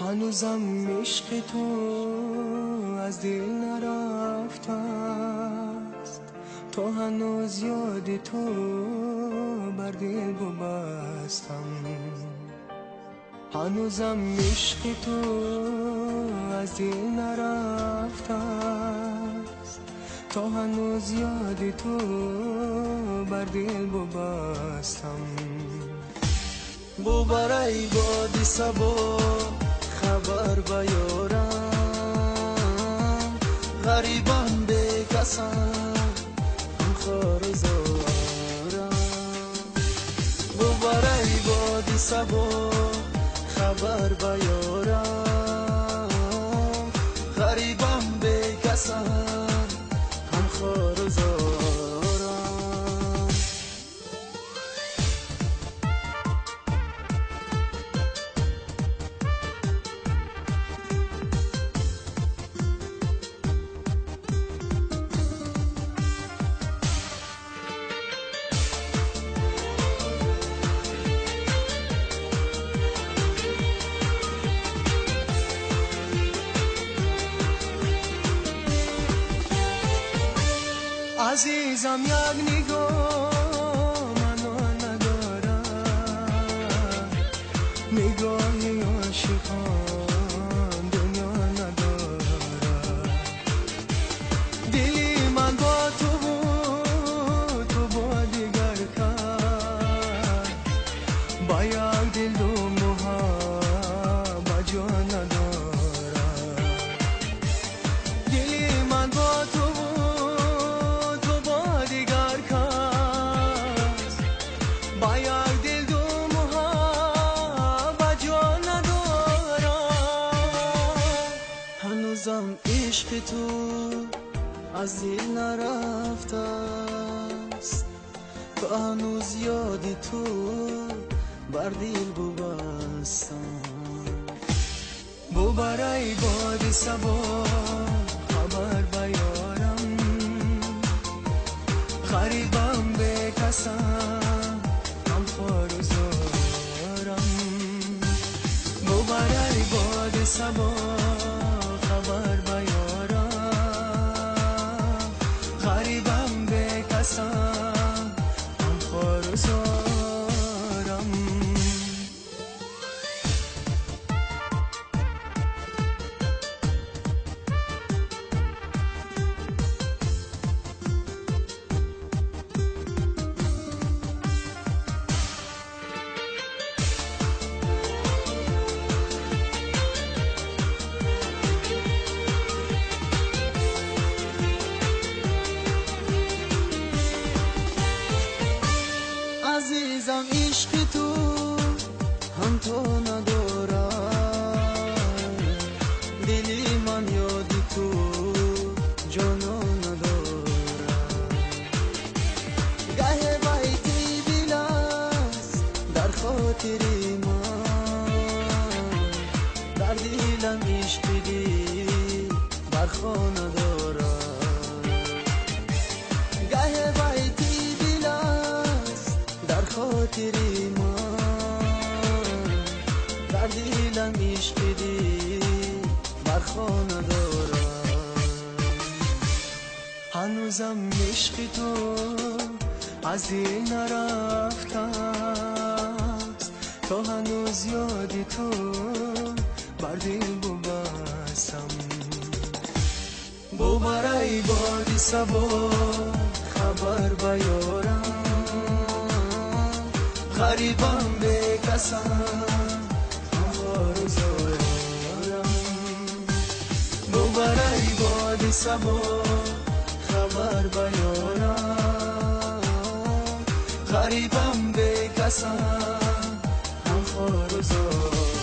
هنوزم عشق تو از دل نرفته است، تا هنوز یاد تو بر دل ببستم. هنوزم عشق تو از دل نرفته است، تا هنوز یاد تو بر دل ببستم. بو برای بادی سبا خبر بیارم، غریبم به کسم خار زارم. بو برای بادی سبا خبر بیارم، غریبم به کسم خار زارم. عزیزم یک نگاه منو ندارد، نگاهی عاشقان دنیا ندارد. دلی من با تو بود، تو با دیگر کرد، با یک دل و محبت جا ندارد. دلی من با تو هنوزم عشق تو از دل نرفته است، تا هنوز یاد تو بر دل ببستم. بو برای باد صبا خبر بیارم، غریبم به کسم خار زارم. بو برای باد صبا خبر بیارم، غریبم به کسم خار زارم. عزیزم عشق تو هم تو ندارم، دلی من یادی تو جانو ندارم. گه بیتی دل است در خاطر من، در دلم عشق دی برخا ندارم. گه بیتی دل است در خاطر من، در دلم عشق دی برخا ندارم. هنوزم عشق تو از دل نرفته است، تا هنوز یاد تو بر دل ببستم. بو برای باد صبا خبر بیارم، غریبم به کسم خار زارم. بو برای باد صبا خبر بیارم، غریبم به کسم خار زارم.